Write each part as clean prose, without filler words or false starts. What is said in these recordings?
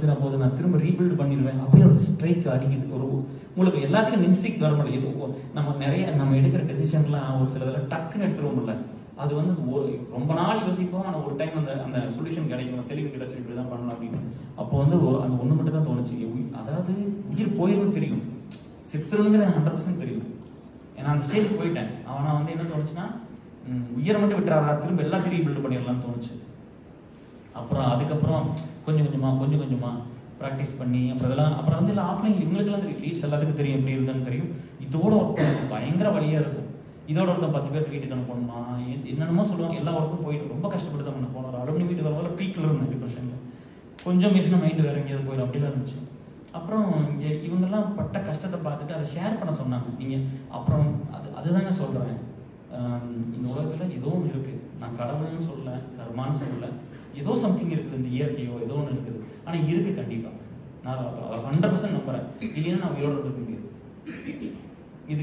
நான் போது நான் திரும்ப ரீபில்ட் பண்ணிடுவேன் அப்படின்னு ஒரு ஸ்ட்ரைக் அடிக்குது. ஒரு உங்களுக்கு எல்லாத்துக்கும் இன்ஸ்டிக் வர முடியல. இது நம்ம நிறைய நம்ம எடுக்கிற டெசிஷன்லாம் ஒரு சில இதில் டக்குன்னு எடுத்துருவோம்ல. அது வந்து ரொம்ப நாள் யோசிப்போம். ஆனால் ஒரு டைம் அந்த சொல்யூஷன் கிடைக்கும், தெளிவு கிடைச்சி இப்படி தான் பண்ணலாம் அப்படின்னு. அப்போ வந்து அந்த ஒன்று மட்டும் தான் தோணுச்சு. அதாவது உயிர் போயிடும் தெரியும், செத்துருங்கிறது எனக்கு 100% தெரியும். ஏன்னா அந்த ஸ்டேஜுக்கு போயிட்டேன். ஆனால் வந்து என்ன தோணுச்சுன்னா, உயிரை மட்டும் விட்டுறாரா, திரும்ப எல்லாத்தையும் ரீபில்ட் பண்ணிடலாம்னு தோணுச்சு. அப்புறம் அதுக்கப்புறம் கொஞ்சம் கொஞ்சமாக ப்ராக்டிஸ் பண்ணி அப்புறம் வந்து இல்லை ஆஃப்லைன் இவங்களுக்குலாம் லீட்ஸ் எல்லாத்துக்கும் தெரியும் எப்படி இருந்தேன்னு தெரியும். இதோட ஒர்க் பயங்கர வழியாக இருக்கும். இதோட ஒருத்தன் 10 பேர் வீட்டுக்கு அனுப்பணுமா என்னென்னமோ சொல்லுவாங்க. எல்லா ஒர்க்கும் போயிட்டு ரொம்ப கஷ்டப்பட்டு தான் பண்ண போனோம். ஒரு அலுமினி வீட்டுக்கு வரும்போது பீக்கில் இருந்தேன் டிப்ரெஷனில். கொஞ்சம் பேசினா மைண்டு வேறு எங்கேயாவது போயிடும் அப்படிலாம் இருந்துச்சு. அப்புறம் இங்கே இவங்கெல்லாம் பட்ட கஷ்டத்தை பார்த்துட்டு அதை ஷேர் பண்ண சொன்னாங்க. நீங்கள் அப்புறம் அதுதாங்க சொல்கிறேன். இந்த உலகத்தில் ஏதோ ஒன்று இருக்குது. நான் கடவுள்னு சொல்லலை, கர்மான்னு சொல்லலை, ஏதோ சம்திங் இருக்குது. இந்த இயற்கையோ ஏதோ ஒன்று இருக்குது. ஆனால் இருக்குது கண்டிப்பாக. நான் அதை 100% நம்புகிறேன். இல்லைன்னா நான் உயிரோடு இருக்க முடியாது.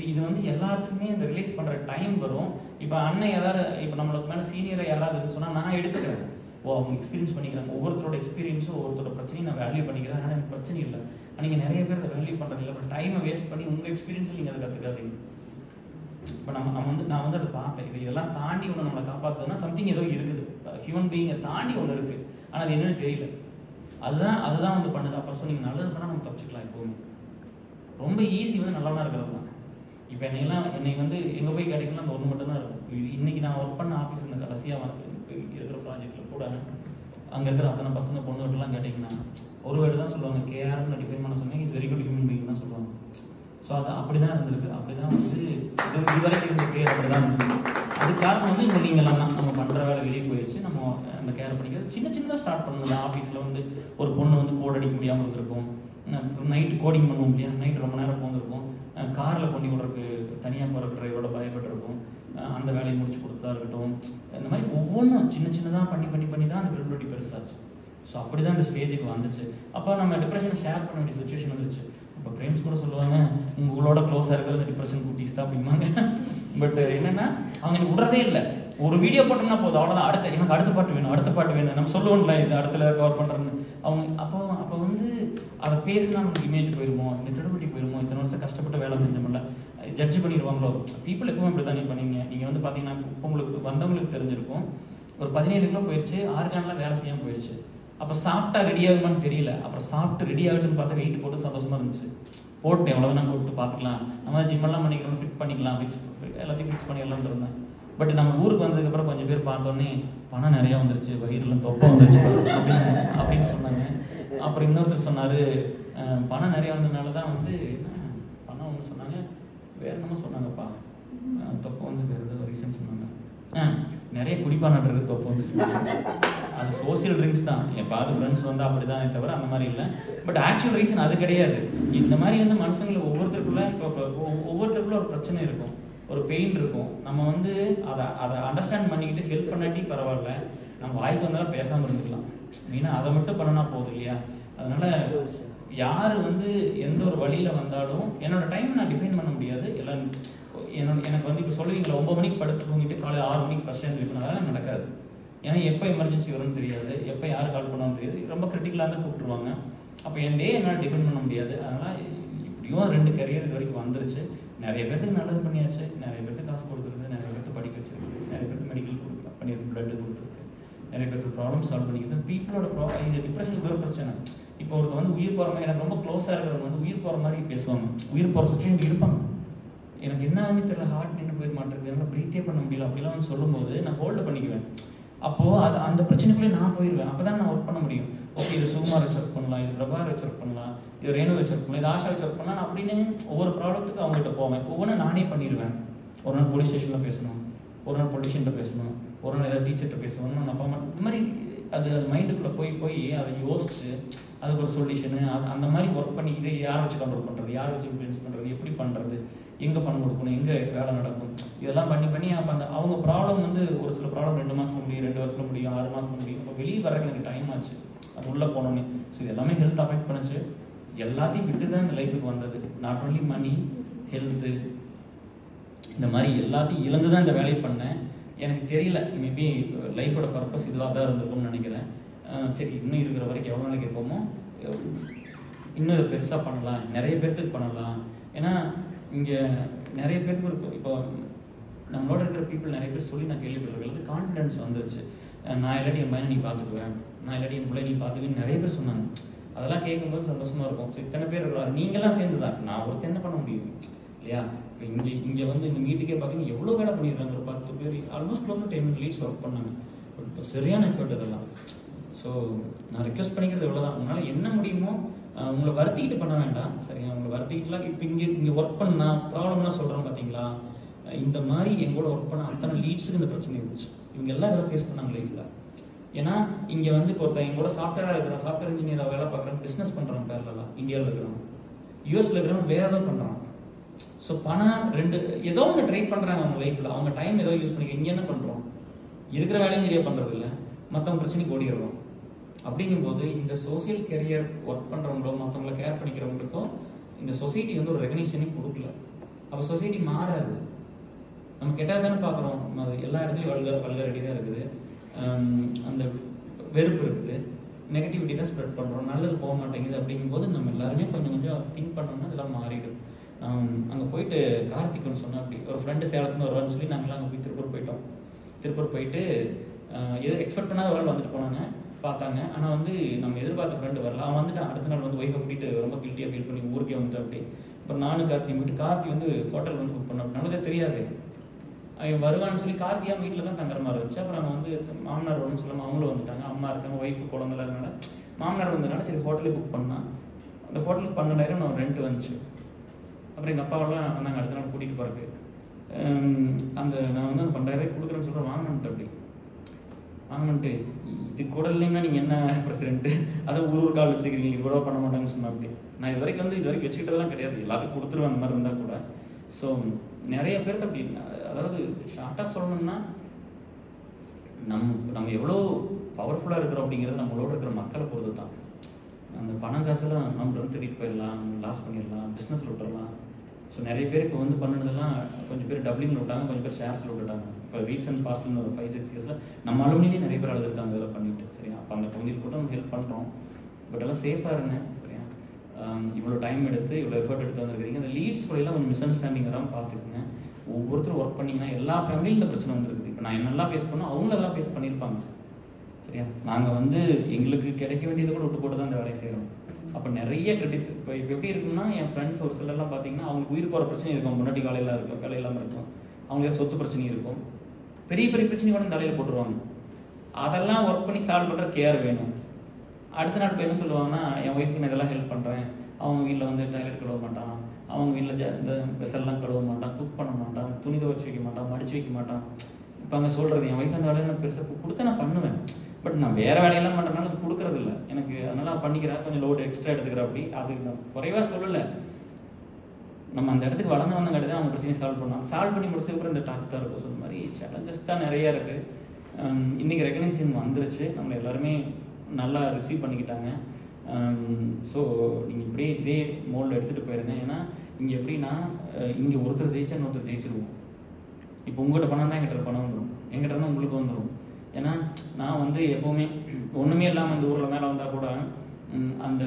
இது வந்து எல்லாத்துக்குமே இந்த ரிலீஸ் பண்ணுற டைம் வரும். இப்போ அண்ணன் ஏதாவது இப்போ நம்மளுக்கு மேலே சீனியராக யாராவது சொன்னால் நான் எடுத்துக்கிறேன். அவங்க எக்ஸ்பீரியன்ஸ் பண்ணிக்கிறாங்க. ஒவ்வொருத்தரோட எக்ஸ்பீரியன்ஸும் ஒவ்வொருத்தரோட பிரச்சனையும் நான் வேல்யூ பண்ணிக்கிறேன். ஆனால் எனக்கு பிரச்சனை இல்லை. நீங்கள் நிறைய பேர் அதை வேல்யூ பண்ணுறது இல்லை. அப்புறம் டைமை வேஸ்ட் பண்ணி உங்கள் எக்ஸ்பீரியன்ஸில் நீங்கள் அதை கற்றுக்காதீங்க. இப்போ நான் வந்து அதை பார்த்தேன். இதெல்லாம் தாண்டி ஒன்று நம்மளை காப்பாற்றுதுன்னா சம்திங் ஏதோ இருக்குது. ஹியூமன் பீயிங்கை தாண்டி ஒன்று இருக்குது. ஆனால் அது என்னன்னு தெரியல. அதுதான் வந்து பண்ணுது. அப்போ நீங்கள் நல்லது பண்ணால் நம்ம தப்பிச்சுக்கலாம். எப்போவுமே ரொம்ப ஈஸி வந்து நல்லவனா இருக்கிறது தான். இப்போ என்னை வந்து எங்கே போய் கேட்டிங்கன்னா அந்த ஒன்று மட்டும் தான் இருக்கும். இன்னைக்கு நான் ஒர்க் பண்ண ஆஃபீஸ் இந்த கடைசியாக இருக்கிற ப்ராஜெக்டில் கூட அங்கே இருக்கிற அத்தனை பசங்க பொண்ணுகிட்டலாம் கேட்டிங்கன்னா ஒரு வேர்டு தான் சொல்லுவாங்க. கேஆர்னு டிஃபைன் பண்ண சொன்னீங்க, is very good human being தான் சொல்லுவாங்க. ஸோ அது அப்படி தான் இருந்திருக்கு. அப்படி தான் வந்து இதுவரைக்கும் இருந்த கேர் அப்படி தான் இருந்துச்சு. அது காரணம் வந்து இந்த நீங்கள்லாம் தான் நம்ம பண்ணுற வேலை வெளியே போயிடுச்சு. நம்ம அந்த கேர் பண்ணிக்கிறது சின்னதாக ஸ்டார்ட் பண்ணல. ஆஃபீஸில் வந்து ஒரு பொண்ணு வந்து கோட் அடிக்க முடியாமல் இருந்திருக்கும். நைட்டு கோடிங் பண்ணுவோம் இல்லையா, நைட்டு ரொம்ப நேரம் போந்திருக்கும். காரில் கொண்டு விடுறதுக்கு தனியாக போகிற டிரைவரோட பயப்பட்டுருக்கும். அந்த வேலையை முடிச்சு கொடுத்தா இருக்கட்டும். இந்த மாதிரி ஒவ்வொன்றும் சின்னதாக பண்ணி தான் அந்த கிரெடிபிலிட்டி பெருசாச்சு. ஸோ அப்படி தான் இந்த ஸ்டேஜுக்கு வந்துச்சு. அப்போ நம்ம டிப்ரெஷனை ஷேர் பண்ண வேண்டிய சுச்சுவேஷன் வந்துச்சு. இப்போ ஃப்ரெண்ட்ஸ் கூட சொல்லுவாங்க, உங்களோட க்ளோஸாக இருக்கிறது டிப்ரெஷன் குட்டீஸ் தான் அப்படிம்பாங்க. பட் என்னென்னா அவங்க எனக்கு விடுறதே இல்லை. ஒரு வீடியோ போட்டோம்னா போதும், அவ்வளோதான். எனக்கு அடுத்த பாட்டு வேணும் நம்ம சொல்லுவோம்ல, இது அடுத்த கவர் பண்ணுறேன்னு. அவங்க அப்போ வந்து அதை பேசினா நமக்கு இமேஜ் போயிருமோ, இந்த கிரெடிபிலிட்டி போயிருமோ, இத்தனை வருஷம் கஷ்டப்பட்டு வேலை செஞ்சோம்ல, ஜட்ஜ் பண்ணிடுவாங்களோ. பீப்புள் எப்பவுமே இப்படி தானே பண்ணீங்க. நீங்கள் வந்து பார்த்தீங்கன்னா உங்களுக்கு வந்தவங்களுக்கு தெரிஞ்சிருக்கும். ஒரு 17 கிலோ போயிடுச்சு, ஆர்கான்லாம் வேலை செய்யாமல் போயிடுச்சு. அப்போ சாப்பிட்டா ரெடி ஆகுமான்னு தெரியல. அப்புறம் சாப்பிட்டு ரெடி ஆகிட்டுன்னு பார்த்தா வெயிட் போட்டு சந்தோஷமாக இருந்துச்சு. போட்டு எவ்வளோ வேணா போட்டு பார்த்துக்கலாம், நம்ம ஜிம்மெல்லாம் பண்ணிக்கிறோம், ஃபிட் பண்ணிக்கலாம், எல்லாத்தையும் ஃபிக்ஸ் பண்ணிடலாம்னு இருந்தேன். பட் நம்ம ஊருக்கு வந்ததுக்கப்புறம் கொஞ்சம் பேர் பார்த்தோன்னே பணம் நிறையா வந்துருச்சு, வயிறுலாம் தொப்பை வந்துருச்சு அப்படின்னு சொன்னாங்க. அப்புறம் இன்னொருத்தர் சொன்னார், பணம் நிறையா வந்ததுனால தான் வந்து பணம் ஒன்று சொன்னாங்க, வேறு என்னமோ சொன்னாங்கப்பா, தொப்பை வந்து வேறு ஏதோ ரீசன் சொன்னாங்க. நிறைய குடிப்பானது தொப்பை வந்து அது சோசியல் ட்ரிங்க்ஸ் தான். எப்பாவது ஃப்ரெண்ட்ஸ் வந்து அப்படி தானே தவிர அந்த மாதிரி இல்லை. பட் ஆக்சுவல் ரீசன் அது கிடையாது. இந்த மாதிரி வந்து மனுஷங்களை ஒவ்வொருத்தருக்குள்ள ஒவ்வொருத்தருக்குள்ள ஒரு பிரச்சனை இருக்கும், ஒரு பெயின் இருக்கும். நம்ம வந்து அதை அண்டர்ஸ்டாண்ட் பண்ணிக்கிட்டு ஹெல்ப் பண்ணாட்டி பரவாயில்ல, நம்ம வாய்க்கு வந்தாலும் பேசாமல் இருந்துக்கலாம். மெயினாக அதை மட்டும் பண்ணனா போதும் இல்லையா. அதனால யார் வந்து எந்த ஒரு வழியில் வந்தாலும் என்னோட டைம் நான் டிஃபைன் பண்ண முடியாது. எல்லாம் எனக்கு வந்து இப்போ சொல்லுவீங்களா 9 மணிக்கு படுத்து தூங்கிட்டு காலையில் 6 மணிக்கு ஃப்ரெஷ்ஷாக எழுந்திருக்கணும், அதெல்லாம் நடக்காது. ஏன்னா எப்போ எமர்ஜென்சி வரும்னு தெரியாது, எப்போ யார் கால் பண்ணாலும் தெரியாது. ரொம்ப கிரிட்டிக்கலாக தான் கூப்பிட்டுருவாங்க. அப்போ என் டே என்னால் டிஃபைன் பண்ண முடியாது. அதனால் இப்படியும் 2 கரியர் இது வரைக்கும் வந்துருச்சு. நிறைய பேருக்கு நல்லது பண்ணியாச்சு, நிறைய பேருக்கு காசு கொடுத்துருக்கு, நிறைய பேருக்கு படிக்க வச்சிருக்கு, நிறைய பேருக்கு மெடிக்கல் பண்ணியிருக்கு, பிளட்டு கொடுத்துருக்கு, நிறைய பேருக்கு ப்ராப்ளம் சால்வ் பண்ணிக்கிறது. பீப்புளோட இது டிப்ரெஷன் இது ஒரு பிரச்சனை. இப்போ ஒருத்தர் வந்து உயிர் போகிற மாதிரி, எனக்கு ரொம்ப க்ளோஸாக இருக்கிறவங்க வந்து உயிர் போகிற மாதிரி பேசுவாங்க. உயிர் போகிற சுச்சுவேஷன் இருப்பாங்க. எனக்கு என்னன்னு தெரியல, ஹார்ட் நின்று போயிட மாட்டேங்குது, என்னால் ப்ரீத்தே பண்ண முடியல அப்படிலாம் வந்து சொல்லும்போது நான் ஹோல்டு பண்ணிக்குவேன். அப்போது அந்த பிரச்சனைக்குள்ளே நான் போயிடுவேன். அப்போ தான் நான் ஒர்க் பண்ண முடியும். ஓகே, இது சுகுமார் வச்சு ஒர்க் பண்ணலாம், இது பிரபார் வச்சு ஒர்க் பண்ணலாம், இது ரேணு வச்சு ஒர்க் பண்ணலாம், இது ஆஷா வச்சு ஒர்க் பண்ணலாம் அப்படின்னு ஒவ்வொரு ப்ராப்ளத்துக்கு அவங்ககிட்ட போவேன். ஒவ்வொன்றும் நானே பண்ணிடுவேன். ஒரு நாள் போலீஸ் ஸ்டேஷனில் பேசணும், ஒரு நாள் பொலிட்டிஷியன்ட்ட பேசணும், ஒரு நாள் ஏதாவது டீச்சர்கிட்ட பேசணும், நான் அப்பா அம்மா இந்த மாதிரி அது மைண்டுக்குள்ளே போய் அதை யோசிச்சு அதுக்கு ஒரு சொல்யூஷனு அந்த மாதிரி ஒர்க் பண்ணி இதை யாரை வச்சு கண்ட்ரோல் பண்ணுறது, யாரை வச்சு இன்ஃப்ளூயன்ஸ் பண்ணுறது, எப்படி பண்ணுறது, எங்கே பணம் கொடுக்கணும், எங்கே வேலை நடக்கும், இதெல்லாம் பண்ணி அப்போ அவங்க ப்ராப்ளம் வந்து ஒரு சில ப்ராப்ளம் 2 மாதம் முடியும், 2 வருஷம் முடியும், 6 மாதம் முடியும். இப்போ வெளியே வரக்கு எனக்கு டைம் ஆச்சு, அது உள்ளே போனோன்னே. ஸோ இது எல்லாமே ஹெல்த் அஃபெக்ட் பண்ணுச்சு. எல்லாத்தையும் விட்டு தான் இந்த லைஃபுக்கு வந்தது. நாட் ஒன்லி மணி, ஹெல்த்து, இந்த மாதிரி எல்லாத்தையும் இழந்து தான் இந்த வேலையை பண்ணேன். எனக்கு தெரியல, மேபி லைஃபோட பர்பஸ் இதுவாக தான் இருந்திருக்கும்னு நினைக்கிறேன். சரி, இன்னும் இருக்கிற வரைக்கும் எவ்வளோ நாளைக்கு இருப்போமோ இன்னும் இதை பெருசாக பண்ணலாம், நிறைய பேர்த்துக்கு பண்ணலாம். ஏன்னா இங்கே நிறைய பேர்த்துக்கு இப்போ நம்மளோட இருக்கிற பீப்புள் நிறைய பேர் சொல்லி நான் கேள்விப்பட்டிருக்கேன், கான்ஃபிடென்ஸ் வந்துருச்சு. நான் இல்லாட்டி என் பையனை நீ பார்த்துக்குவேன், நான் இல்லாட்டி என் பிள்ளை நீ பார்த்துக்குன்னு நிறைய பேர் சொன்னாங்க. அதெல்லாம் கேட்கும்போது சந்தோஷமாக இருக்கும். ஸோ இத்தனை பேர் இருக்கிறோம், நீங்களாம் சேர்ந்து தான். நான் ஒருத்தர் என்ன பண்ண முடியும் இல்லையா? இப்போ இங்கே வந்து இந்த மீட்டுக்கே பார்த்தீங்கன்னா எவ்வளோ வேலை பண்ணிடுறாங்க. ஒரு 10 பேர் almost close to 10 leads work பண்ணாங்க. இப்போ சரியான எஃபர்ட் இதெல்லாம். ஸோ நான் ரெக்வஸ்ட் பண்ணிக்கிறது எவ்வளோதான், உங்களால் என்ன முடியுமோ உங்களை வருத்திக்கிட்டு பண்ண வேண்டாம், சரியா? உங்களை வருத்திக்கிட்டுலாம் இப்போ இங்கே ஒர்க் பண்ணால் ப்ராப்ளம்னா சொல்கிறோம் பார்த்தீங்களா? இந்த மாதிரி எங்கூட ஒர்க் பண்ண அத்தனை லீட்ஸுக்கு இந்த பிரச்சனை இருந்துச்சு. இவங்க எல்லாம் இதெல்லாம் ஃபேஸ் பண்ணாங்க லைஃப்பில். ஏன்னா இங்கே வந்து இப்போ ஒருத்தர் எங்கூட சாஃப்ட்வேராக இருக்கிறோம், சாஃப்ட்வேர் இன்ஜினியராக வேலை பார்க்குறோம், பிஸ்னஸ் பண்ணுறோம் பேரலாம். இந்தியாவில் இருக்கிறவங்க, யூஎஸில் இருக்கிறவங்க வேறு ஏதோ பண்ணுறாங்க. ஸோ பணம் ஏதோ ஒன்று ட்ரை பண்ணுறாங்க அவங்க லைஃப்பில். அவங்க டைம் ஏதோ யூஸ் பண்ணிக்க. இங்கே என்ன பண்ணுறோம், இருக்கிற வேலையும் சரியாக பண்ணுறது இல்லை, மற்றவங்க பிரச்சனைக்கு ஓடிடுறோம். அப்படிங்கும்போது இந்த சோசியல் கெரியர் ஒர்க் பண்ணுறவங்களோ மற்றவங்கள கேர் பண்ணிக்கிறவங்களுக்கோ இந்த சொசைட்டி வந்து ஒரு ரெகக்னிஷனையும் கொடுக்கல. அப்போ சொசைட்டி மாறாது. நம்ம கெட்டது தானே பார்க்குறோம், அது எல்லா இடத்துலையும் வல்கரிட்டி தான் இருக்குது, அந்த வெறுப்பு இருக்குது, நெகட்டிவிட்டி தான் ஸ்ப்ரெட் பண்ணுறோம், நல்லது போக மாட்டேங்குது. அப்படிங்கும்போது நம்ம எல்லாருமே கொஞ்சம் கொஞ்சம் திங்க் பண்ணோம்னா இதெல்லாம் மாறிடும். அங்கே போயிட்டு கார்த்திக்னு சொன்னால் அப்படி ஒரு ஃப்ரெண்டு சேலத்துன்னு வருவான்னு சொல்லி நாங்களாம் அங்கே போய் திருப்பூர் போயிட்டோம். திருப்பூர் போயிட்டு எது எக்ஸ்பெக்ட் பண்ணாத ஒரு ஆள் வந்துட்டு போனாங்க, பார்த்தாங்க. ஆனால் வந்து நம்ம எதிர்பார்த்த ஃப்ரெண்டு வரல. அவன் வந்துட்டு அடுத்த நாள் வந்து ஒய்ஃபை கூட்டிட்டு ரொம்ப கில்ட்டியாக ஃபீல் பண்ணி ஊருக்கே வந்துட்டு அப்படி. அப்புறம் நானும் கார்த்தி போயிட்டு, கார்த்தி வந்து ஹோட்டல் வந்து புக் பண்ண நமக்கு தெரியாது அவன் வருவான்னு சொல்லி. கார்த்தியா வீட்டில் தான் தங்குற மாதிரி இருந்துச்சு. அப்புறம் அவங்க வந்து மாமனார் வரும்னு சொல்லாமல் அவங்களும் வந்துட்டாங்க, அம்மா இருக்காங்க, ஒய்ஃபு குழந்தைலாம் இருந்தனால மாமனார் வந்ததுனால சரி ஹோட்டலே புக் பண்ணான். அந்த ஹோட்டலுக்கு 12,000 நான் ரெண்ட் வந்துச்சு. அப்புறம் எங்கள் அப்பாவெல்லாம் நாங்கள் அடுத்த நாள் கூட்டிகிட்டு போகிறக்கு அந்த நான் வந்து அந்த 12,000 கொடுக்குறேன்னு சொல்கிறேன். வாங்கினேன்ட்டு அப்படி வாங்கினேன்ட்டு இது கூட இல்லைன்னா நீங்கள் என்ன பிரசிடென்ட்டு, அதை ஒரு கால் வச்சுக்கிறீங்க, இது கூட பண்ண மாட்டாங்கன்னு சொன்னேன். அப்படி நான் இது வரைக்கும் வச்சுக்கிட்டதெல்லாம் கிடையாது, எல்லாத்துக்கும் கொடுத்துருவேன் அந்த மாதிரி இருந்தால் கூட. ஸோ நிறைய பேர்த்து அப்படி. அதாவது ஷார்ட்டாக சொல்லணும்னா நம்ம எவ்வளோ பவர்ஃபுல்லாக இருக்கிறோம் அப்படிங்கிறது நம்மளோட இருக்கிற மக்களை பொறுத்து தான். அந்த பணம் காசெல்லாம் நம்ம வந்து திருப்பி போயிடலாம், லாஸ் பண்ணிடலாம், பிஸ்னஸில் விட்டுறலாம். ஸோ நிறைய பேர் இப்போ வந்து பண்ணதெல்லாம் கொஞ்சம் பேர் டப்ளிங்கில் விட்டாங்க, கொஞ்சம் பேர் ஷேர்ஸில் விட்டுட்டாங்க. இப்போ ரீசெண்ட் பாஸ்ட்ல ஒரு 5-6 இயர்ஸில் நம்ம அலுமினிலே நிறைய பேர் அழுதுருக்காங்க இதெல்லாம் பண்ணிட்டு. சரியா? அப்போ அந்த குழந்தைகள் கூட நம்ம ஹெல்ப் பண்ணுறோம். பட் எல்லாம் சேஃபாக இருங்க. சரியா? இவ்வளோ டைம் எடுத்து இவ்வளோ எஃபர்ட் எடுத்து வந்துருக்கீங்க. அந்த லீட்ஸ் கூடலாம் கொஞ்சம் மிஸ் அண்டர்ஸ்டாண்டிங் வராமல் பார்த்துக்குங்க. ஒவ்வொருத்தரும் ஒர்க் பண்ணிங்கன்னா எல்லா ஃபேமிலியும் இந்த பிரச்சனை வந்துருக்குது. இப்போ நான் என்னெல்லாம் ஃபேஸ் பண்ணோம் அவங்களெல்லாம் ஃபேஸ் பண்ணியிருப்பாங்க. சரியா? நாங்கள் வந்து எங்களுக்கு கிடைக்க வேண்டியதை கூட விட்டு போட்டு தான் இந்த வேலையை செய்கிறோம். அப்போ நிறைய இப்போ எப்படி இருக்குன்னா, என் ஃப்ரெண்ட்ஸ் ஒரு சிலர்லாம் பார்த்தீங்கன்னா அவங்களுக்கு உயிர் போகிற பிரச்சனை இருக்கும், முன்னாடி வேலையெல்லாம் இருக்கும், வேலை இல்லாமல் இருக்கும், அவங்களுக்கு சொத்து பிரச்சனை இருக்கும், பெரிய பெரிய பிரச்சனை கூட தலையில் போட்டுருவாங்க. அதெல்லாம் ஒர்க் பண்ணி சால்வ் பண்ணுற கேர் வேணும். அடுத்த நாள் இப்போ என்ன சொல்லுவாங்கன்னா, என் ஒய்ஃபுக்கு நான் இதெல்லாம் ஹெல்ப் பண்ணுறேன், அவங்க வீட்டில் வந்து டாய்லெட் கழுவ மாட்டான், அவங்க வீட்டில் இந்த வெசல்லாம் கழுவ மாட்டான், குக் பண்ண மாட்டான், துணி துவைச்சு வைக்க மாட்டான், மடிச்சு வைக்க மாட்டான். இப்போ அங்கே சொல்கிறது என் ஒய்ஃப் அந்த வேலையை நான் பெருசாக கொடுத்து நான் பண்ணுவேன், பட் நான் வேறு வேலையெல்லாம் பண்ணுறதுனால அது கொடுக்குறது இல்லை எனக்கு. அதனால் பண்ணிக்கிறேன், கொஞ்சம் லோடு எக்ஸ்ட்ரா எடுத்துக்கிறேன். அப்படி அது நான் குறைவாக சொல்லலை. நம்ம அந்த இடத்துக்கு வளர்ந்து வந்தங்காட்டி தான் அவங்க பிரச்சனையை சால்வ் பண்ணலாம். சால்வ் பண்ணி முடிச்சதுக்கப்புறம் இந்த டாக் தான் இருக்கும். ஸோ இந்த மாதிரி சேலஞ்சஸ் தான் நிறையா இருக்குது. இன்றைக்கி ரெகக்னைசேஷன் வந்துருச்சு, நம்ம எல்லாருமே நல்லா ரிசீவ் பண்ணிக்கிட்டாங்க. ஸோ நீங்கள் இப்படியே இதே மோல்டு எடுத்துகிட்டு போயிருங்க. ஏன்னா இங்கே எப்படின்னா, இங்கே ஒருத்தர் ஜெயிச்சா இன்னொருத்தர் ஜெயிச்சிருவோம். இப்போ உங்கள்கிட்ட பணம் தான் எங்கிட்ட பணம் வந்துடும், எங்கிட்ட இருந்தால் உங்களுக்கு வந்துடும். ஏன்னா நான் வந்து எப்போவுமே ஒன்றுமே இல்லாமல் இந்த ஊரில் மேலே வந்தால் கூட அந்த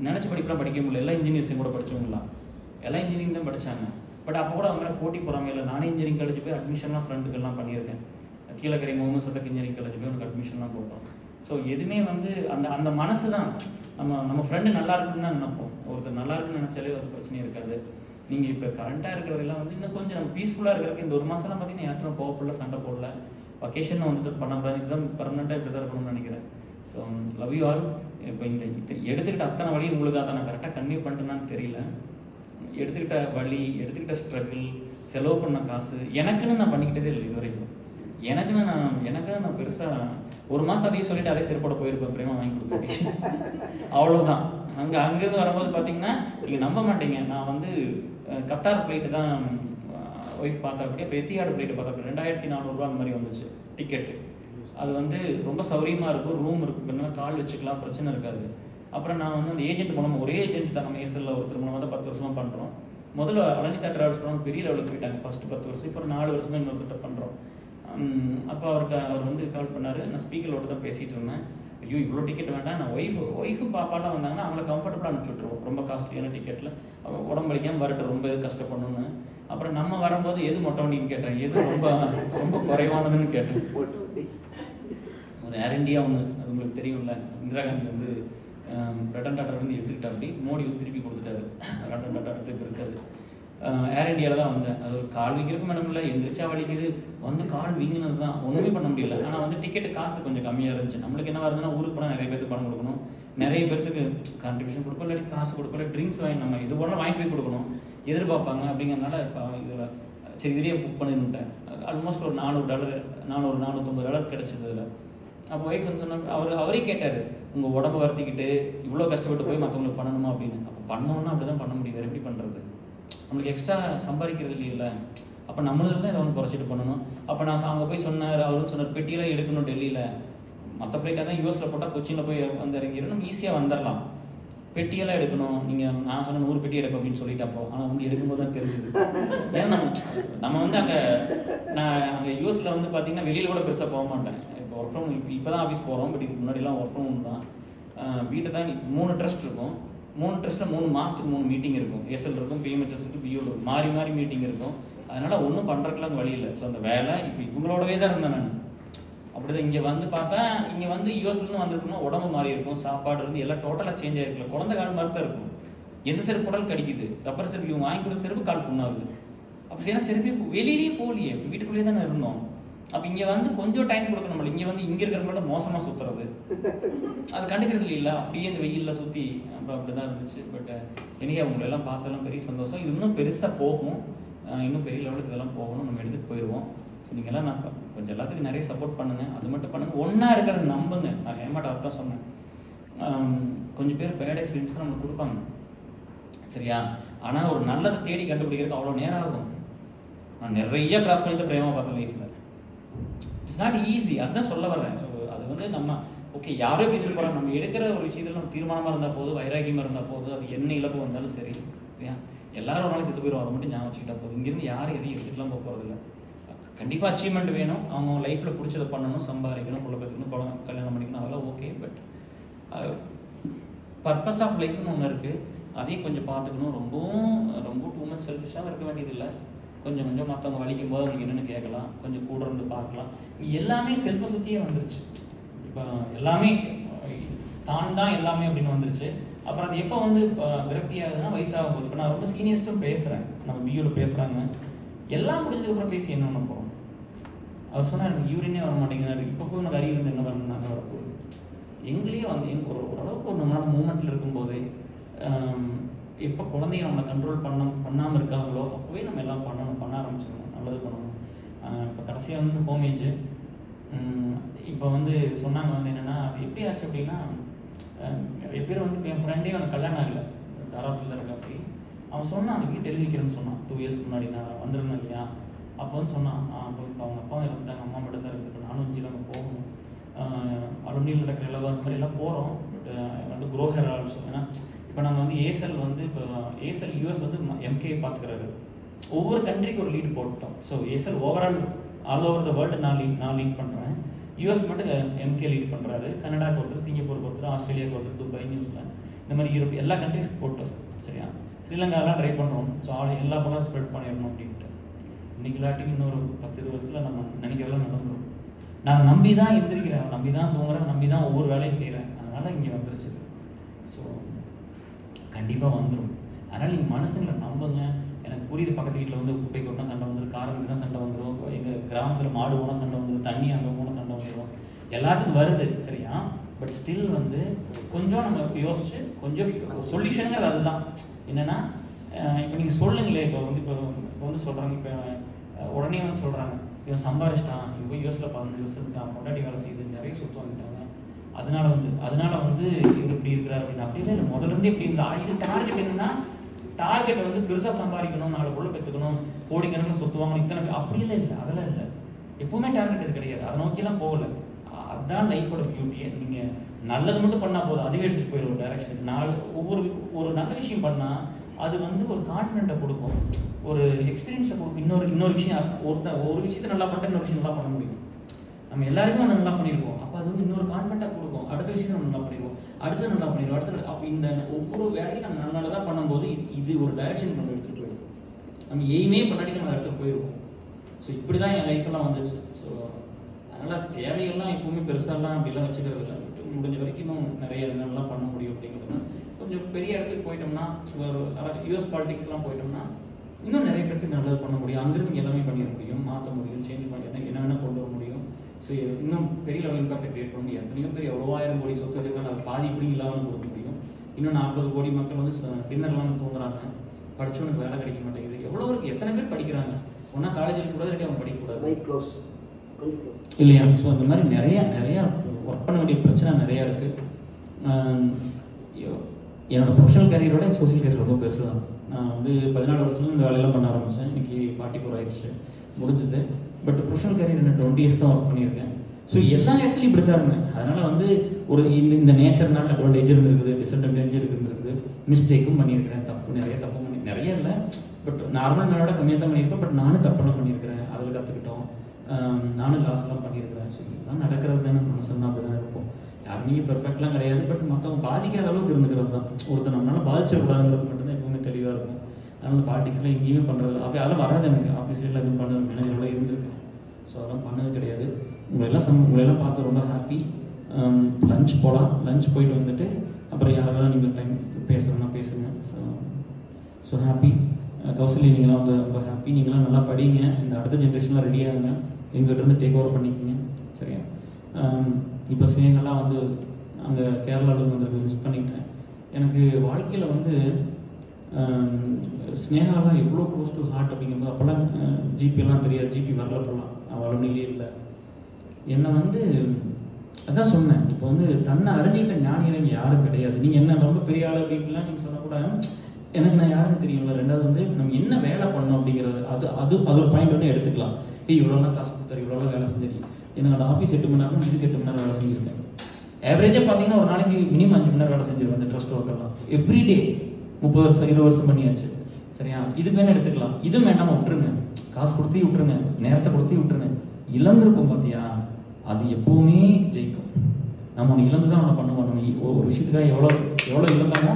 நினச்ச படிப்புலாம் படிக்க முடியல. எல்லா இன்ஜினியர்ஸையும் கூட படித்தவங்களாம் எல்லாம் இன்ஜினியரிங் தான் படித்தாங்க. பட் அப்போ கூட அவங்க போட்டி போகிறாங்க. இல்லை, நானே இன்ஜினியரிங் காலேஜ் போய் அட்மிஷன்லாம் ஃப்ரெண்டுக்கெல்லாம் பண்ணியிருக்கேன். கீழக்கரை முகமது சதக் இன்ஜினியரிங் காலேஜ் போய் உனக்கு அட்மிஷன்லாம் போட்டோம். ஸோ எதுவுமே வந்து அந்த மனசு தான். நம்ம ஃப்ரெண்டு நல்லா இருக்குன்னு தான் நினைப்போம். ஒருத்தர் நல்லா இருக்குன்னு நினச்சாலே ஒரு பிரச்சனையும் இருக்காது. நீங்கள் இப்போ கரண்ட்டாக இருக்கிறதெல்லாம் வந்து இன்னும் கொஞ்சம் நம்ம பீஸ்ஃபுல்லாக இருக்கிறதுக்கு இந்த ஒரு மாதம்லாம் பார்த்தீங்கன்னா யார்ட்டும் போகப்படல, சண்டை போடல, வக்கேஷன் வந்துட்டு பண்ணக்கூடாது, இதுதான் பர்மனெண்ட்டாக இப்படி தான் இருக்கணும்னு நினைக்கிறேன். So love you all. இப்போ இந்த எடுத்துக்கிட்ட அத்தனை வழி உங்களுக்கு அதை நான் கரெக்டாக கன்வியூ பண்ணிட்டேன்னான்னு தெரியல. எடுத்துக்கிட்ட வழி, எடுத்துக்கிட்ட ஸ்ட்ரகிள், செலவு பண்ண காசு எனக்குன்னு நான் பண்ணிக்கிட்டதே இல்லை இது வரைக்கும். எனக்குன்னு நான் பெருசாக ஒரு மாதம் அதையும் சொல்லிட்டு அதே செருப்போட போயிருப்பேன், பிரேமா வாங்கி கொடுப்பேன், அவ்வளோதான். அங்கேருந்து வரும்போது பார்த்தீங்கன்னா நீங்கள் நம்ப மாட்டீங்க, நான் வந்து கத்தார் ஃப்ளைட்டு தான் ஒய்ஃப் பார்த்தா, அப்படியே அப்புறம் எத்திஹாட் ஃப்ளைட்டு பார்த்தா 2400 அந்த மாதிரி வந்துச்சு டிக்கெட்டு. அது வந்து ரொம்ப சௌரியமாக இருக்கும், ரூம் இருக்கும், கொஞ்சம் கால் வச்சுக்கலாம், பிரச்சனை இருக்காது. அப்புறம் நான் வந்து அந்த ஏஜென்ட் மூலமாக, ஒரே ஏஜென்ட் தான் நம்ம ஏசலில் ஒருத்தர் மூலமாக தான் 10 வருஷமாக பண்ணுறோம். முதல்ல அலனிதா ட்ராவல்ஸ் பண்ணால் பெரிய லெவலுக்கு போயிட்டாங்க ஃபஸ்ட்டு 10 வருஷம். இப்போ 4 வருஷமாக இன்னொருத்தட்ட பண்ணுறோம். அப்போ அவர் வந்து கால் பண்ணார், நான் ஸ்பீக்கரோட தான் பேசிகிட்டு இருந்தேன். ஐயோ இவ்வளோ டிக்கெட் வேண்டாம், நான் ஒய்ஃபு பாப்பாலாம் வந்தாங்கன்னா அவங்கள கம்ஃபர்டபுளாக அனுப்பிச்சி விட்ருவோம். ரொம்ப காஸ்ட்லியான டிக்கெட்டில் உடம்பு வலிக்காமல் வரட்டும், ரொம்ப எது கஷ்டப்படணும்னு. அப்புறம் நம்ம வரும்போது எது மொட்டை வண்டின்னு கேட்டேன், எது ரொம்ப ரொம்ப குறைவானதுன்னு கேட்டேன். ஒரு ஏர் இண்டியா ஒன்று, அது உங்களுக்கு தெரியும்ல, இந்திரா காந்தி வந்து ரட்டன் டாட்டா வந்து எடுத்துக்கிட்டா, அப்படி மோடி வந்து திருப்பி கொடுத்துட்டாரு. ரட்டன் டாட்டா எடுத்துக்கு இருக்காது. ஏர் இண்டியாவில் தான் வந்தேன். அது ஒரு கால் வீங்கிறக்கும் மேடம் இல்லை, எந்திரிச்சா வலிக்குது, வந்து கால் வீங்கினது தான், ஒன்றுமே பண்ண முடியல. ஆனால் வந்து டிக்கெட்டு காசு கொஞ்சம் கம்மியாக இருந்துச்சு. நம்மளுக்கு என்ன வருதுன்னா, ஊருக்கு போனால் நிறைய பேருக்கு பணம் கொடுக்கணும், நிறைய பேர்த்துக்கு கான்ட்ரிபியூஷன் கொடுப்போம், இல்லாட்டி காசு கொடுப்போம், ட்ரிங்க்ஸ் வாங்கி நம்ம இது போல வாங்கி போய் கொடுக்கணும், எதிர்பார்ப்பாங்க. அப்படிங்கிறதுனால இப்போ இதில் சரி இதுலேயே புக் பண்ணிருந்துட்டேன். ஆல்மோஸ்ட் ஒரு $450 கிடச்சிது இதில். அப்போ ஒய்ஃப் வந்து சொன்ன, அவரே கேட்டார், உங்கள் உடம்பு வருத்திக்கிட்டு இவ்வளோ கஷ்டப்பட்டு போய் மற்றவங்களுக்கு பண்ணணுமா அப்படின்னு. அப்போ பண்ணோன்னா அப்படி தான் பண்ண முடியும், வேறு எப்படி பண்ணுறது? நம்மளுக்கு எக்ஸ்ட்ரா சம்பாதிக்கிறது இல்லையில்ல. அப்போ நம்மளுக்கு தான் இதை ஒன்று குறைச்சிட்டு பண்ணணும். அப்போ நான் அங்கே போய் சொன்னார், அவரும் சொன்னார், பெட்டியெல்லாம் எடுக்கணும் டெல்லியில். மற்ற ஃப்ளைட்டாக தான் யூஎஸில் போட்டால் கொச்சினில் போய் வந்து இறங்கிடும், நம்ம ஈஸியாக வந்துடலாம். பெட்டியெல்லாம் எடுக்கணும், நீங்கள் நான் சொன்ன 100 பெட்டி எடுப்பேன் அப்படின்னு சொல்லிட்டு. அப்போ ஆனால் வந்து எடுக்கும்போது தான் தெரிஞ்சுது. ஏன்னா நம்ம வந்து அங்கே யூஎஸில் வந்து பார்த்தீங்கன்னா வெளியில் கூட பெருசாக போக மாட்டேன். இப்போ ஒர்க் ஃப்ரம் இப்போ தான் ஆஃபீஸ் போகிறோம், பட் இதுக்கு முன்னாடிலாம் ஒர்க் ஃப்ரம் ஹோம் தான். வீட்டை தான் 3 ட்ரஸ்ட் இருக்கும், 3 ட்ரஸ்ட்டில் 3 மாதத்துக்கு 3 மீட்டிங் இருக்கும். எஸ்எல் இருக்கும், பிஎம்ஹெச்எஸ் இருக்கும், பிஓ இருக்கும், மாறி மீட்டிங் இருக்கும். அதனால் ஒன்றும் பண்ணுறதுக்குலாம் வழி இல்லை. ஸோ அந்த வேலை இப்போ இவங்களோடவே தான் இருந்தேன் நான். அப்படிதான் இங்கே வந்து பார்த்தா, இங்கே வந்து யூஎஸ்லேருந்து வந்திருக்கோம்னா உடம்பு மாறி இருக்கும், சாப்பாடு இருந்து எல்லாம் டோட்டலாக சேஞ்ச் ஆகிருக்குல்ல. குழந்தை கால் மாதிரி தான் இருக்கும். எந்த செருப்பு போட்டாலும் கடிக்குது, ரப்பர் செருப்பு இவங்க வாங்கி கொடுத்த செருப்பு கால் புண்ணாகுது. அப்போ சரி செருப்பே வெளியிலேயே போகலையே, வீட்டுக்குள்ளேயே தானே இருந்தோம். அப்போ இங்கே வந்து கொஞ்சம் டைம் கொடுக்கணும். இங்கே வந்து இங்கே இருக்கிறவங்களோட மோசமாக சுற்றுறது, அது கண்டுக்கிறது இல்லை. அப்படியே இந்த வெயிலில் சுற்றி அப்புறம் அப்படி தான் இருந்துச்சு. பட் எனக்கு அவங்களெல்லாம் பார்த்தெல்லாம் பெரிய சந்தோஷம். இது இன்னும் பெருசாக போகும், இன்னும் பெரிய லெவலுக்கு இதெல்லாம் போகணும், நம்ம எடுத்துகிட்டு போயிடுவோம். ஸோ நீங்கள்லாம் நான் கொஞ்சம் எல்லாத்துக்கும் நிறைய சப்போர்ட் பண்ணுங்கள், அது மட்டும் பண்ணுங்கள், ஒன்றா இருக்கிறத நம்புங்க. நான் ஹேமாட்ட அதான் சொன்னேன். கொஞ்சம் பேர் பேட் எக்ஸ்பீரியன்ஸ் நம்மளுக்கு கொடுப்பாங்க, சரியா? ஆனால் ஒரு நல்லதை தேடி கண்டுபிடிக்கிறதுக்கு அவ்வளோ நேரம் ஆகும். நான் நிறைய கிராஸ் பண்ணி தான் பிரேமாக பார்த்தேன் லைஃப்பில். இட்ஸ் நாட் ஈஸி, அதுதான் சொல்ல வர்றேன். அது வந்து நம்ம ஓகே யாரோ எப்படி போகிறாங்க, நம்ம எடுக்கிற ஒரு விஷயத்தில் நம்ம தீர்மானமாக இருந்தால் போதும், வைராகியமாக இருந்தால் போதும். அது என்ன இழப்பு வந்தாலும் சரி, சரியா? எல்லாரும் ஒரு நாளைக்கு செத்து போயிடும், அதை மட்டும் ஞாபகம் வச்சுக்கிட்டா போதும். இங்கேருந்து யாரும் எதையும் எடுத்துக்கலாம் போக போகிறதில்ல. கண்டிப்பாக அச்சீவ்மெண்ட் வேணும், அவங்க லைஃப்பில் பிடிச்சதை பண்ணணும், சம்பாதிக்கணும், குழந்தை பெற்றுக்கணும், கல்யாணம் பண்ணிக்கணும், அதெல்லாம் ஓகே. பட் பர்பஸ் ஆஃப் லைஃப்னு ஒன்று இருக்குது, அதையும் கொஞ்சம் பார்த்துக்கணும். ரொம்ப டூ மச் செல்ஃபிஷாக இருக்க வேண்டியதில்லை. கொஞ்சம் மற்றவங்க வலிக்கும் போது அவங்களுக்கு என்னென்னு கேட்கலாம், கொஞ்சம் கூட இருந்து பார்க்கலாம். எல்லாமே செல்ஃபை சுற்றியே வந்துருச்சு. இப்போ எல்லாமே தான் எல்லாமே அப்படின்னு வந்துருச்சு. அப்புறம் அது எப்போ வந்து விரக்தி ஆகுதுன்னா வயசாகும் போது. இப்போ நான் ரொம்ப சீனியர்ஸ்ட்டும் பேசுகிறேன், நம்ம பியூவில் பேசுகிறாங்க, எல்லாம் முடிஞ்சதுக்கப்புறம் பேசி என்ன பண்ண போகிறோம்? அவர் சொன்னால் எனக்கு யூரினே வர மாட்டேங்கிறாரு, இப்போ போய் எனக்கு அறிவு என்ன வரணும்னாங்க வரப்போகுது. எங்களையே வந்து ஓரளவுக்கு ஒரு நம்மளால மூமெண்ட்டில் இருக்கும்போது எப்போ குழந்தைய நம்மளை கண்ட்ரோல் பண்ணாமல் இருக்காங்களோ அப்போவே நம்ம எல்லாம் பண்ண ஆரம்பிச்சிடணும், நல்லது பண்ணணும். இப்போ கடைசியாக வந்து ஹோமேஜ் இப்போ வந்து சொன்னாங்க வந்து என்னென்னா, அது எப்படி ஆச்சு அப்படின்னா, நிறைய பேர் வந்து என் ஃப்ரெண்டே அவனுக்கு கல்யாணம் ஆகலை, தாராத்தில் இருக்க. அப்படி அவன் சொன்னான், அந்த வீட்டு எழுதிக்கிறேன்னு சொன்னான். 2 இயர்ஸ் முன்னாடி நான் வந்திருந்தேன் இல்லையா, அப்போ வந்து சொன்னான், இப்போ அவங்க அப்பாவும் இறந்துட்டாங்க, அம்மா மட்டும் தான் இருக்குது, இப்போ நானும் வச்சு அங்கே போகணும், அலுமினியில் நடக்கிற இலவா அந்த மாதிரி எல்லாம் போகிறோம். பட் வந்து குரோஹர் ஆல்சோ. ஏன்னா இப்போ நம்ம வந்து ஏசல் வந்து இப்போ ஏசல் யூஎஸ் வந்து எம்கே பார்த்துக்கிறாரு, ஒவ்வொரு கண்ட்ரிக்கு ஒரு லீட் போட்டோம். ஸோ ஏசல் ஆல் ஓவர் த வேர்ல்டு நான் லீட் பண்ணுறேன், யூஎஸ் மட்டும் எம்கே லீட் பண்ணுறாரு, கனடாக்கு ஒருத்தர், சிங்கப்பூருக்கு ஒருத்தர், ஆஸ்திரேலியாவுக்கு ஒருத்தர், துபாய், நியூசிலாந்து, இந்த மாதிரி யூரோப் எல்லா கண்ட்ரிஸ்க்கு போட்டோம். சரியா? ஸ்ரீலங்காலாம் ட்ரை பண்ணுறோம். ஸோ எல்லா பக்கம் ஸ்ப்ரெட் பண்ணிடணும் அப்படின்ட்டு. இன்றைக்கி இல்லாட்டிக்கு இன்னொரு 10-20 வருஷத்தில் நம்ம நினைக்கிறதெல்லாம் நடந்துடும். நான் நம்பி தான் எந்திரிக்கிறேன், நம்பி தான் தூங்குறேன், நம்பி தான் ஒவ்வொரு வேலையும் செய்கிறேன். அதனால் இங்கே வந்துருச்சு. ஸோ கண்டிப்பாக வந்துடும். அதனால் நீங்கள் மனுஷங்களை நம்புங்க. எனக்கு புரியுது, பக்கத்து வீட்டில் வந்து குப்பை கொட்டினா சண்டை வந்துடும், காரம் இருந்தால் சண்டை வந்துடும், எங்கள் கிராமத்தில் மாடு போனால் சண்டை வந்துடும், தண்ணி அங்கே போனால் சண்டை வந்துடும், எல்லாத்துக்கும் வருது, சரியா? பட் ஸ்டில் வந்து கொஞ்சம் நம்ம யோசிச்சு கொஞ்சம் சொல்யூஷனுங்கிறது அதுதான். என்னென்னா இப்போ நீங்கள் சொல்லுங்களே, இப்போ வந்து சொல்கிறாங்க, இப்போ உடனே வந்து சொல்கிறாங்க, இவன் சம்பாரிச்சிட்டான், இவன் போய் யூஎஸில் 15 வருஷத்துக்கு பொண்டாட்டி வேலை செய்யுது, நிறைய சொத்து வாங்கிட்டாங்க, அதனால வந்து இவர் இப்படி இருக்கிறார் அப்படின்னு. அப்படி இல்லை, முதல்ல இருந்து இப்படி இருந்தா இது டார்கெட் என்னன்னா, டார்கெட்டை வந்து பெருசாக சம்பாதிக்கணும், 4 பொருளை பெற்றுக்கணும், கோடிக்கணக்கில் சொத்து வாங்கணும், இத்தனை அப்படியெல்லாம் இல்லை, அதெல்லாம் இல்லை. எப்பவுமே டார்கெட் இது கிடையாது, அதை நோக்கியெல்லாம் போகல. அதுதான் லைஃபோட பியூட்டியே. நீங்கள் நல்லது மட்டும் பண்ணால் போதும், அதுவே எடுத்துகிட்டு போயிடும் ஒரு டைரக்ஷன். ஒரு நல்ல விஷயம் பண்ணால் அது வந்து ஒரு கான்ஃபிடென்ட்டை கொடுக்கும், ஒரு எக்ஸ்பீரியன்ஸை கொடுக்கும். இன்னொரு விஷயம் ஒரு விஷயத்தை நல்லா பண்ணிட்டு இன்னொரு விஷயம் நல்லா பண்ண முடியும். நம்ம எல்லாருமே ஒன்று நல்லா பண்ணியிருக்கோம். அப்போ அது வந்து இன்னொரு கான்ஃபிடென்ட்டாக கொடுக்கும். அடுத்த விஷயம் நம்ம நல்லா பண்ணிடுவோம், அடுத்து நல்லா பண்ணிடுவோம், அடுத்த அப்போ இந்த ஒவ்வொரு வேலையும் நம்ம நல்ல நல்லதாக பண்ணும்போது இது ஒரு டைரக்ஷன் நம்ம எடுத்துகிட்டு போயிடுவோம். நம்ம எய்மே பண்ணாடி நம்ம எடுத்துகிட்டு போயிடுவோம். ஸோ இப்படி தான் என் லைஃப்பெல்லாம் வந்துச்சு. ஸோ அதனால் தேவையெல்லாம் எப்பவுமே பெருசாலாம் அப்படிலாம் வச்சுக்கிறது இல்லை. முடிஞ்ச வரைக்கும் இன்னும் நிறைய என்னெல்லாம் பண்ண முடியும் அப்படிங்கிறது. கொஞ்சம் பெரிய இடத்துக்கு போயிட்டோம்னா, ஒரு யூஎஸ் பாலிடிக்ஸ்லாம் போயிட்டோம்னா இன்னும் நிறைய பேருக்கு நல்லது பண்ண முடியும். அங்கிருந்து எல்லாமே பண்ணிட முடியும், மாற்ற முடியும், சேஞ்ச் பண்ணி என்ன வேணால் கொண்டு வர முடியும். ஸோ இன்னும் பெரிய லெவல் இம்பாக்டை கிரியேட் பண்ண முடியும். எத்தனையோ பேர் எவ்வளோ 1000 கோடி சொத்து வச்சுருக்காங்க, அது பாதி இப்படி இல்லாமல் கொடுக்க முடியும். இன்னும் 40 கோடி மக்கள் வந்து டின்னர்லாம் தூங்குறாங்க, படித்தவனுக்கு வேலை கிடைக்க மாட்டேங்குது. எவ்வளோ இருக்குது, எத்தனை பேர் படிக்கிறாங்க, ஒன்றா காலேஜ் இருக்கக்கூடாது, இல்லாட்டி அவங்க படிக்கக்கூடாது இல்லையா? ஸோ அந்த மாதிரி நிறையா ஒர்க் பண்ண வேண்டிய பிரச்சனை நிறையா இருக்குது. என்னோடய ப்ரொஃபஷனல் கேரியரோட சோசியல் கேரியர் ரொம்ப பெருசு தான். நான் வந்து 14 வருஷத்துல இந்த வேலையெல்லாம் பண்ண ஆரம்பித்தேன். இன்றைக்கி 44 ஆகிடுச்சு, முடிஞ்சது. பட் ப்ரொஃபஷனல் கேரியர் என்ன 20 இயர்ஸ் தான் ஒர்க் பண்ணியிருக்கேன். ஸோ எல்லா இடத்துலையும் இப்படி தான் இருந்தேன். அதனால் வந்து ஒரு இந்த நேச்சர்னால அட்வான்டேஜ் இருந்திருக்குது, டிஸ்அட்வான்டேஜ் இருந்திருக்குது, மிஸ்டேக்கும் பண்ணியிருக்கிறேன், நிறைய தப்பு நிறைய இல்லை, பட் நார்மல் மேனோட கம்மியாக தான் பண்ணியிருப்பேன். பட் நானும் தப்பெல்லாம் பண்ணியிருக்கிறேன், அதில் கற்றுக்கிட்டோம். நானும் லாஸ்லாம் பண்ணியிருக்கிறேன். ஸோ இதெல்லாம் நடக்கிறது தானே, மனசுன்னா அப்படி தான் இருப்போம். யாருமே பெர்ஃபெக்ட்லாம் கிடையாது. பட் மற்றவங்க பாதிக்காத அளவுக்கு இருந்துக்கிறது தான். ஒருத்தர் நம்மளால பாதிச்சிடக்கூடாதுங்கிறது மட்டும்தான் எப்பவுமே தெளிவாக இருக்கும். அதனால் பாலிடிக்ஸ்லாம் எங்கேயுமே பண்ணுறது அப்போ அதெல்லாம் வராது. எனக்கு ஆஃபீஸில் எதுவும் பண்ணது, மேனேஜரோட இருந்திருக்கேன். ஸோ அதெல்லாம் பண்ணது கிடையாது. உங்களெல்லாம் பார்த்து ரொம்ப ஹாப்பி. லஞ்ச் போகலாம், லஞ்ச் போயிட்டு வந்துட்டு அப்புறம் யாரெல்லாம் நீங்கள் டைம் பேசுகிறோன்னா பேசுங்க. So happy. கௌசல்யா நீங்களாம் வந்து ரொம்ப ஹாப்பி. நீங்களாம் நல்லா படிங்க, இந்த அடுத்த ஜென்ரேஷன்லாம் ரெடியாகுங்க, எங்கள்கிட்ட டேக் ஓவர் பண்ணிக்கோங்க, சரியா? இப்போ ஸ்னேகெல்லாம் வந்து அங்கே கேரளாவில் வந்து மிஸ் பண்ணிட்டேன். எனக்கு வாழ்க்கையில் வந்து ஸ்னேகாலாம் எவ்வளோ க்ளோஸ் டு ஹார்ட் அப்படிங்கும்போது அப்போல்லாம் ஜிபிலாம் தெரியாது, ஜிபி வரல, அப்போல்லாம் வளர்நிலையே இல்லை. என்னை வந்து அதான் சொன்னேன், இப்போ வந்து தன்னை அறிஞ்சிக்கிட்ட ஞானிகள் இங்கே யாரும் கிடையாது. நீங்கள் என்ன ரொம்ப பெரிய ஆள் அப்படின்லாம் நீங்கள் சொன்னக்கூட எனக்கு நான் யாருன்னு தெரியும்ல. ரெண்டாவது வந்து நம்ம என்ன வேலை பண்ணோம் அப்படிங்கிறது அது ஒரு பாயிண்ட் ஒன்று எடுத்துக்கலாம். இவ்வளோலாம் காசு கொடுத்தாரு, இவ்வளோலாம் வேலை செஞ்சிருக்கீங்க. என்னோட ஆஃபீஸ் 8 மணி நேரம், இதுக்கு 8 மணி நேரம் வேலை செஞ்சுருக்கேன். ஆவரேஜாக பார்த்தீங்கன்னா ஒரு நாளைக்கு மினிமம் 5 மணி நேரம் வேலை செஞ்சிருவேன். இந்த ட்ரஸ்ட் ஒர்க்கெல்லாம் எவ்ரிடே 30 வருஷம் 20 வருஷம் பண்ணியாச்சு, சரியா? இதுக்கு வேணா எடுத்துக்கலாம். இதுவும் வேண்டாமல் விட்டுருங்க, காசு கொடுத்தே விட்டுருங்க, நேரத்தை கொடுத்தே விட்டுருங்க. இழந்திருக்கும் பார்த்தியா, அது எப்பவுமே ஜெயிக்கும். நம்ம ஒன்று இழந்து தான் ஒன்று பண்ணுவோம். நம்ம ஒரு விஷயத்துக்காக எவ்வளோ இழந்தோமோ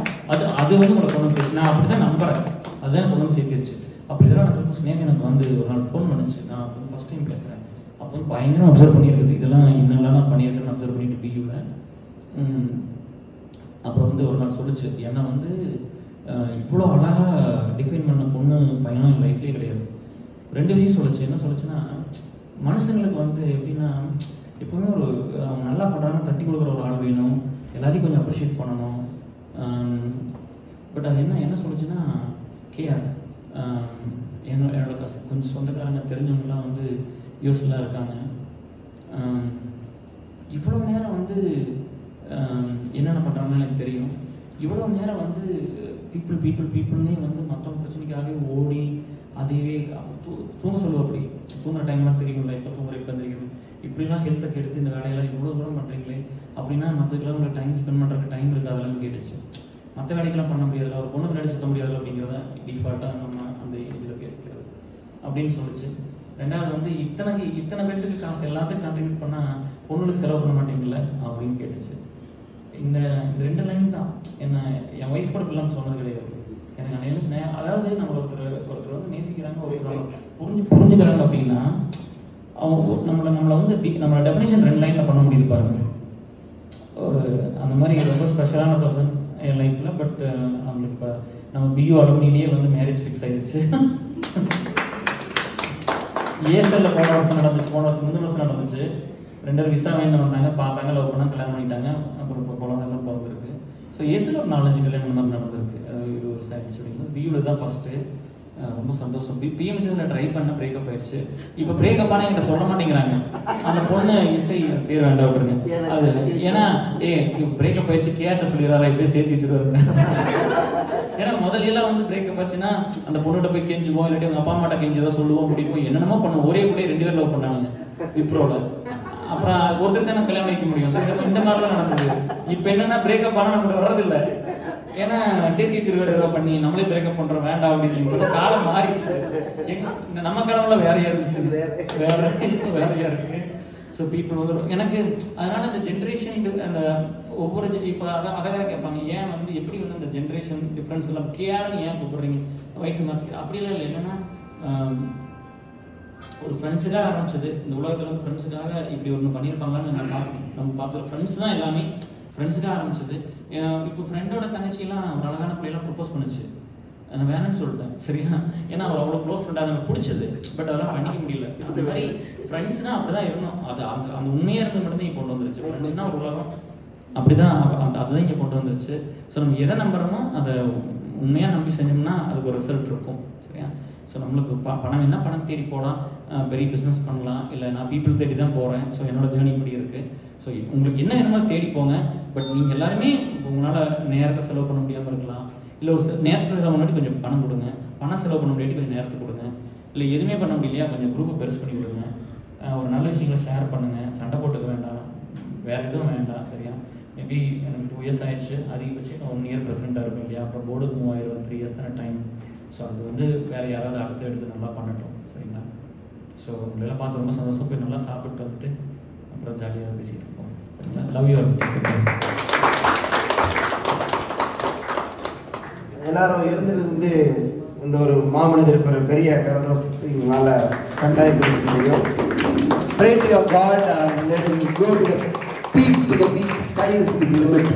அது வந்து உங்களை கொண்டு வந்து சேர்த்து. நான் அப்படி தான் நம்புகிறேன், அதுதான் கொண்டு வந்து சேர்த்துருச்சு. அப்படி தான் எனக்கு ஸ்னேகம் எனக்கு வந்து ஒரு நாள் ஃபோன் பண்ணுச்சு. நான் ஃபஸ்ட் டைம் பேசுகிறேன். அப்போ வந்து பயங்கரம் அப்சர்வ் பண்ணியிருக்குது, இதெல்லாம் என்னெல்லாம் நான் பண்ணியிருக்கேன்னு அப்சர்வ் பண்ணிட்டு பியூவில். அப்புறம் வந்து ஒரு நாள் சொல்லிச்சு, ஏன்னா வந்து இவ்வளோ அழகாக டிஃபைன் பண்ண பொண்ணு பையனும் என் லைஃப்லேயே கிடையாது. 2 விஷயம் சொல்லிச்சு. என்ன சொல்லிச்சுன்னா, மனுஷங்களுக்கு வந்து எப்படின்னா எப்பவுமே ஒரு அவங்க நல்லா பண்ணுறாங்கன்னா தட்டி கொடுக்குற ஒரு ஆள் வேணும், எல்லாத்தையும் கொஞ்சம் அப்ரிஷியேட் பண்ணணும். பட் அது என்ன சொல்லிச்சுன்னா, கேஆர் என்னோட கொஞ்சம் சொந்தக்காரங்க தெரிஞ்சவங்களாம் வந்து யூஸ்ஃபுல்லாக இருக்காங்க. இவ்வளோ நேரம் வந்து என்னென்ன பண்ணுறாங்கன்னு எனக்கு தெரியும். இவ்வளோ நேரம் வந்து பீப்புள்னே வந்து மற்றவங்க பிரச்சனைக்காகவே ஓடி அதையே தூங்க சொல்லுவோம். அப்படி தூங்குற டைம்லாம் தெரியும்ல, இப்போ தூங்குற இப்போ தெரியும். இப்படிலாம் ஹெல்த்தை கெடுத்து இந்த வேலையெல்லாம் இவ்வளோ தூரம் பண்ணுறீங்களே அப்படின்னா மற்றதுக்கெல்லாம் உங்களுக்கு டைம் ஸ்பெண்ட் பண்ணுறதுக்கு டைம் இருக்குது அதெல்லாம் கேட்டுச்சு. மற்ற வேலைக்கெல்லாம் பண்ண முடியாதுல்ல, ஒரு பொண்ணு முன்னாடி சுத்த முடியாது அப்படிங்கிறத டிஃபால்ட்டாக நம்ம அந்த ஏஜில் பேசிக்கிறது அப்படின்னு சொல்லிச்சு. ரெண்டாவது வந்து இத்தனை பேருக்கு காசு எல்லாத்துக்கும் கான்ட்ரிபியூட் பண்ணால் பொண்ணுகளுக்கு செலவு பண்ண மாட்டீங்கல்ல அப்படின்னு கேட்டுச்சு. இந்த 2 லைன் தான் என் ஒய்ஃப் கூட இப்படிலாம் சொன்னது கிடையாது. எனக்கு அந்த அதாவது நம்ம ஒருத்தர் வந்து நேசிக்கிறாங்க, ஒருத்தர் புரிஞ்சுக்கிறாங்க அப்படின்னா அவங்க நம்மளை வந்து நம்மளோட டெஃபினேஷன் 2 லைனில் பண்ண முடியுது பாருங்க. ஒரு அந்த மாதிரி ரொம்ப ஸ்பெஷலான பர்சன் என் லைஃப்பில். பட் அவங்களுக்கு இப்போ நம்ம பியூ அலுமினிலேயே வந்து மேரேஜ் ஃபிக்ஸ் ஆகிடுச்சு. ஏஎஸ்எல்ல போன வருஷம் நடந்துச்சு, போன வருஷம் முந்தின வருஷம் நடந்துச்சு. 2 விசா வேணும் வந்தாங்க, பார்த்தாங்க, லவ் பண்ணால் கல்யாணம் பண்ணிட்டாங்க. அப்புறம் இப்போ குழந்தைலாம் பிறந்திருக்கு. ஸோ ஏஎஸ்எல்ல ஒரு 4-5 கல்யாணம் மாதிரி நடந்திருக்கு. 20 வருஷம் ஆயிடுச்சு அப்படின்னா பியூவில் தான் ஃபஸ்ட்டு. ரொம்ப சந்தோஷம். பிஎம்சியில் ட்ரை பண்ண பிரேக்கப் ஆயிடுச்சு. இப்போ பிரேக்கப் ஆனால் என்கிட்ட சொல்ல மாட்டேங்கிறாங்க. அந்த பொண்ணு இசை பேர் வேண்டாம் விட்டுருங்க அது. ஏன்னா பிரேக்கப் ஆயிடுச்சு கேட்ட சொல்லிடுறாரா, இப்படியே சேர்த்து வச்சுருவாருங்க. ஏன்னா முதல்லாம் வந்து பிரேக்கப் ஆச்சுன்னா அந்த பொண்ணுகிட்ட போய் கெஞ்சுவோம், இல்லாட்டி அவங்க அப்பா அம்மாட்ட கெஞ்சுதான் சொல்லுவோம், முடிப்போம், என்னென்னமோ பண்ணுவோம். ஒரே கூட 2 பேர் லவ் பண்ணானுங்க விப்ரோவில். அப்புறம் ஒருத்தர் தான் கல்யாணம் வைக்க முடியும். ஸோ இந்த மாதிரிலாம் நடந்தது. இப்போ என்னன்னா பிரேக்கப் ஆனால் நம்மகிட்ட வர்றதில்லை. ஏன்னா சேர்த்து வச்சிருக்காரு ஏதோ பண்ணி நம்மளே பிரேக்கப் பண்ணுறோம் வேண்டாம் அப்படின்னு காலம் மாறிடுச்சு. நம்ம காலம்லாம் வேறையா இருந்துச்சு, வேறையா இருக்கு. ஸோ பீப்புள் வந்து எனக்கு அதனால அந்த ஜென்ரேஷன் அந்த ஒவ்வொரு இப்போ அதை வேற கேட்பாங்க, ஏன் வந்து எப்படி வந்து அந்த ஜென்ரேஷன் டிஃப்ரென்ஸ் எல்லாம் கேர்னு ஏன் கூப்பிடுறீங்க வயசு மாற்றி அப்படிலாம் இல்லை. என்னன்னா ஒரு ஃப்ரெண்ட்ஸுக்காக ஆரம்பிச்சது இந்த உலகத்தில் வந்து ஃப்ரெண்ட்ஸுக்காக இப்படி ஒன்று பண்ணியிருப்பாங்கன்னு நம்ம பார்த்துருக்கோம். ஃப்ரெண்ட்ஸ் தான் எல்லாமே, ஃப்ரெண்ட்ஸுக்காக ஆரம்பிச்சது. இப்போ ஃப்ரெண்டோட தங்கச்சியெல்லாம் ஒரு அழகான பிள்ளையெல்லாம் ப்ரப்போஸ் பண்ணுச்சு, நான் வேணும்னு சொல்லிட்டேன் சரியா, ஏன்னா அவர் அவ்வளோ க்ளோஸ் ஃப்ரெண்டாக எனக்கு பிடிச்சது, பட் அதெல்லாம் பண்ணிக்க முடியல. அந்த மாதிரி ஃப்ரெண்ட்ஸ்னா அப்படிதான் இருந்தோம், அது அந்த அந்த உண்மையாக இருந்த மட்டும் தான் இங்கே கொண்டு வந்துருச்சு. ஃப்ரெண்ட்ஸ்னா ஒரு உலகம் அப்படிதான், அதுதான் இங்கே கொண்டு வந்துருச்சு. ஸோ நம்ம எதை நம்புறோமோ அதை உண்மையாக நம்பி செஞ்சோம்னா அதுக்கு ஒரு ரிசல்ட் இருக்கும் சரியா. ஸோ நம்மளுக்கு பணம் என்ன பணம் தேடி போகலாம், பெரிய பிஸ்னஸ் பண்ணலாம், இல்லை நான் பீப்புள் தேடி தான் போகிறேன். ஸோ என்னோட ஜேர்னி இப்படி இருக்குது. ஸோ உங்களுக்கு என்ன வேணுமோ தேடி போங்க. பட் நீங்கள் எல்லாருமே உங்களால் நேரத்தை செலவு பண்ண முடியாமல் இருக்கலாம், இல்லை ஒரு நேரத்தை செலவு முன்னாடி கொஞ்சம் பணம் கொடுங்க, பணம் செலவு பண்ண முடியாட்டி கொஞ்சம் நேரத்தை கொடுங்க, இல்லை எதுவுமே பண்ண முடியலையா கொஞ்சம் குரூப்பை பெருசு பண்ணி கொடுங்க, ஒரு நல்ல விஷயங்களை ஷேர் பண்ணுங்கள், சண்டை போட்டுக்க வேண்டாம், வேறு எதுவும் வேண்டாம் சரியா. மேபி எனக்கு 2 years ஆயிடுச்சு, அதிகபட்சம் 1 year ப்ரெசிடெண்ட்டாக இருக்கும் இல்லையா, அப்புறம் போர்டுக்கு மூவ் ஆயிரும், 3 years தானே டைம். ஸோ அது வந்து வேறு யாராவது அடுத்து எடுத்து நல்லா பண்ணட்டும் சரிங்களா. ஸோ உங்களெல்லாம் பார்த்து ரொம்ப சந்தோஷம், போய் நல்லா சாப்பிட்டு வந்துட்டு அப்புறம் ஜாலியாக பேசிகிட்டு இருக்கோம் சரிங்களா. Love you. எல்லாரும் எழுந்திருந்து இந்த ஒரு மாமனிதருக்கு ஒரு பெரிய கரதோஷத்தை நல்ல கண்டாயம் கொடுக்க முடியும். Pray to your God and let him go to the peak, sky is his limit.